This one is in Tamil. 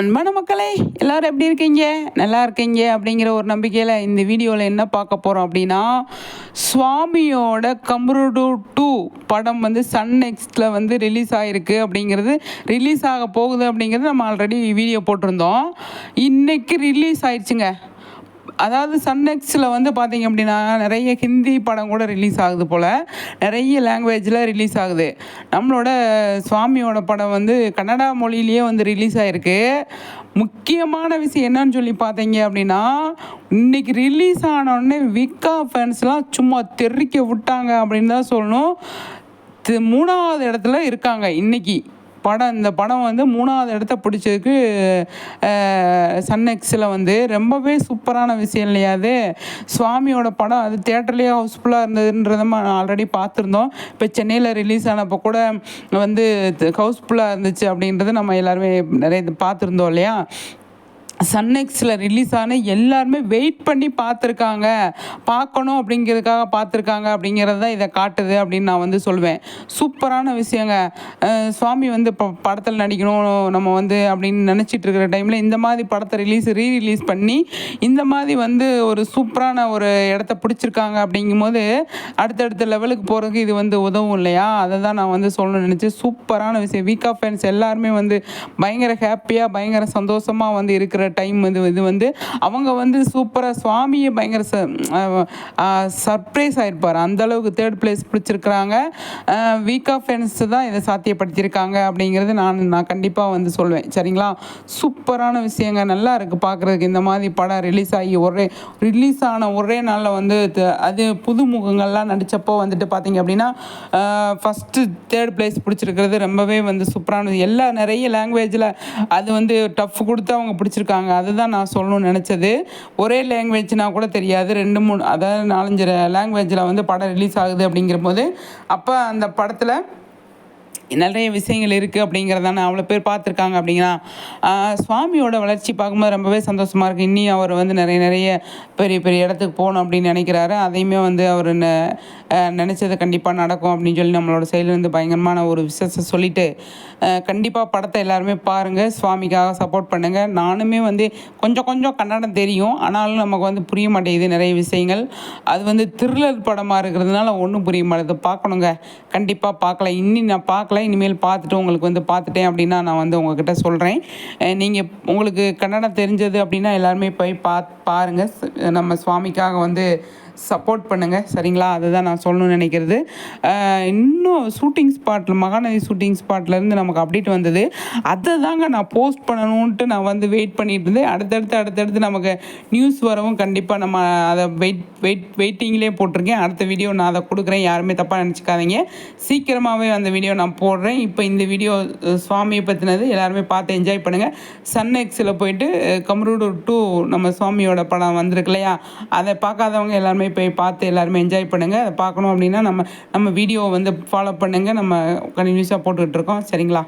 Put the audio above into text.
அன்பான மக்களே, எல்லாரும் எப்படி இருக்கீங்க? நல்லா இருக்கீங்க அப்படிங்கிற ஒரு நம்பிக்கையில் இந்த வீடியோவில் என்ன பார்க்க போகிறோம் அப்படின்னா, சுவாமியோட கம்ருடு 2 படம் வந்து சன் நெக்ஸ்ட்டில் வந்து ரிலீஸ் ஆகிருக்கு அப்படிங்கிறது, ரிலீஸ் ஆக போகுது அப்படிங்கிறது நம்ம ஆல்ரெடி வீடியோ போட்டிருந்தோம். இன்றைக்கி ரிலீஸ் ஆயிடுச்சுங்க. அதாவது சன் நெக்ஸ்ட்டில் வந்து பார்த்திங்க அப்படின்னா நிறைய ஹிந்தி படம் கூட ரிலீஸ் ஆகுது போல், நிறைய லாங்குவேஜில் ரிலீஸ் ஆகுது. நம்மளோட சுவாமியோட படம் வந்து கன்னடா மொழியிலேயே வந்து ரிலீஸ் ஆகிருக்கு. முக்கியமான விஷயம் என்னன்னு சொல்லி பார்த்தீங்க அப்படின்னா, இன்றைக்கி ரிலீஸ் ஆனோடனே விக்கா ஃபேன்ஸ்லாம் சும்மா தெறிக்க விட்டாங்க அப்படின்னு தான் சொல்லணும். 3வது இடத்துல இருக்காங்க இன்றைக்கி. இந்த படம் வந்து 3வது இடத்த பிடிச்சதுக்கு சன் நெக்ஸ்ட்டில் வந்து ரொம்பவே சூப்பரான விஷயம் இல்லையா அது. சுவாமியோட படம் அது தியேட்டர்லேயே ஹவுஸ்ஃபுல்லாக இருந்ததுன்றதை நம்ம ஆல்ரெடி பார்த்துருந்தோம். இப்போ சென்னையில் ரிலீஸ் ஆனப்போ கூட வந்து ஹவுஸ்ஃபுல்லாக இருந்துச்சு அப்படின்றது நம்ம எல்லாருமே நிறைய பார்த்துருந்தோம் இல்லையா. சன் நெக்ஸ்ட்டில் ரிலீஸ் ஆன எல்லாருமே வெயிட் பண்ணி பார்க்கணும் அப்படிங்கிறதுக்காக பார்த்துருக்காங்க அப்படிங்கிறது தான் இதை காட்டுது அப்படின்னு நான் வந்து சொல்வேன். சூப்பரான விஷயங்க. சுவாமி வந்து இப்போ படத்தில் நடிக்கணும் நம்ம வந்து அப்படின்னு நினச்சிட்டு இருக்கிற டைமில் இந்த மாதிரி படத்தை ரீரிலீஸ் பண்ணி இந்த மாதிரி வந்து ஒரு சூப்பரான ஒரு இடத்த பிடிச்சிருக்காங்க அப்படிங்கும்போது அடுத்தடுத்த லெவலுக்கு போகிறதுக்கு இது வந்து உதவும் இல்லையா. அதை தான் நான் வந்து சொல்லணும்னு நினச்சேன். சூப்பரான விஷயம். வீக்கா ஃபேன்ஸ் எல்லாருமே வந்து பயங்கர ஹாப்பியாக பயங்கர சந்தோஷமாக வந்து இருக்கிற டைம் இது வந்து அவங்க வந்து சூப்பராக சுவாமியை பயங்கர சர்ப்ரைஸ் ஆகிருப்பார். அந்தளவுக்கு 3rd பிளேஸ் பிடிச்சிருக்கிறாங்க. வீக்கா ஃபேன்ஸ் தான் இதை சாத்தியப்படுத்தியிருக்காங்க அப்படிங்கிறது நான் கண்டிப்பாக வந்து சொல்வேன். சரிங்களா. சூப்பரான விஷயங்க. நல்லா இருக்குது பார்க்குறதுக்கு. இந்த மாதிரி படம் ரிலீஸ் ஆன ஒரே நாளில் வந்து அது புது முகங்கள்லாம் நடித்தப்போ வந்துட்டு பார்த்திங்க அப்படின்னா ஃபஸ்ட்டு 3rd பிளேஸ் பிடிச்சிருக்கிறது ரொம்பவே வந்து சூப்பரானது. நிறைய லாங்குவேஜில் அது வந்து டஃப் கொடுத்து அவங்க பிடிச்சிருக்காங்க. அதுதான் நான் சொல்லணும்னு நினச்சது. ஒரே லாங்குவேஜ்னா கூட தெரியாது, 2-3 அதாவது 4-5 லாங்குவேஜில் வந்து படம் ரிலீஸ் ஆகுது அப்படிங்கிற போது அப்போ அந்த படத்தில் நிறைய விஷயங்கள் இருக்குது அப்படிங்கிறதான அவ்வளோ பேர் பார்த்துருக்காங்க அப்படிங்கிறா. சுவாமியோட வளர்ச்சி பார்க்கும்போது ரொம்பவே சந்தோஷமாக இருக்குது. இன்னும் அவர் வந்து நிறைய பெரிய பெரிய இடத்துக்கு போகணும் அப்படின்னு நினைக்கிறாரு. அதையுமே வந்து அவர் நினச்சது கண்டிப்பாக நடக்கும் அப்படின்னு சொல்லி நம்மளோட சைட்லேருந்து பயங்கரமான ஒரு விஷயத்தை சொல்லிவிட்டு கண்டிப்பாக படத்தை எல்லாருமே பாருங்கள். சுவாமிக்காக சப்போர்ட் பண்ணுங்கள். நானுமே வந்து கொஞ்சம் கன்னடம் தெரியும், ஆனாலும் நமக்கு வந்து புரிய மாட்டேங்குது நிறைய விஷயங்கள். அது வந்து த்ரில்லர் படமாக இருக்கிறதுனால ஒன்றும் புரிய மாட்டேது. பார்க்கணுங்க. கண்டிப்பாக பார்க்கல. நான் பார்க்கல. இனிமேல் பார்த்துட்டு உங்களுக்கு வந்து பார்த்துட்டேன் அப்படின்னா நான் வந்து உங்கள்கிட்ட சொல்கிறேன். நீங்கள் உங்களுக்கு கன்னடம் தெரிஞ்சது அப்படின்னா எல்லாருமே போய் பாருங்கள். நம்ம சுவாமிக்காக வந்து சப்போர்ட் பண்ணுங்கள். சரிங்களா. அதுதான் நான் சொல்லணும்னு நினைக்கிறது. இன்னும் ஷூட்டிங் ஸ்பாட்டில் மகாநதி ஷூட்டிங் ஸ்பாட்லேருந்து நமக்கு அப்டேட் வந்தது. அதை தாங்க நான் போஸ்ட் பண்ணணுன்ட்டு நான் வந்து வெயிட் பண்ணிட்டு இருந்தேன். அடுத்தடுத்து நமக்கு நியூஸ் வரவும் கண்டிப்பாக நம்ம அதை வெயிட்டிங்லேயே போட்டிருக்கேன். அடுத்த வீடியோ நான் அதை கொடுக்குறேன். யாருமே தப்பாக நினச்சிக்காதீங்க. சீக்கிரமாகவே அந்த வீடியோ நான் போடுறேன். இப்போ இந்த வீடியோ சுவாமியை பற்றினது எல்லாருமே பார்த்து என்ஜாய் பண்ணுங்கள். சன் நெக்ஸ்ட்டில் போயிட்டு கம்ருடு 2 நம்ம சுவாமியோட படம் வந்திருக்கு இல்லையா, அதை பார்க்காதவங்க எல்லாருமே போய் பார்த்து எல்லாருமே என்ஜாய் பண்ணுங்கள். அதை பார்க்கணும் அப்படின்னா நம்ம வீடியோவை வந்து ஃபாலோ பண்ணுங்கள். நம்ம கண்டினியூஸாக போட்டுக்கிட்டு இருக்கோம். சரிங்களா.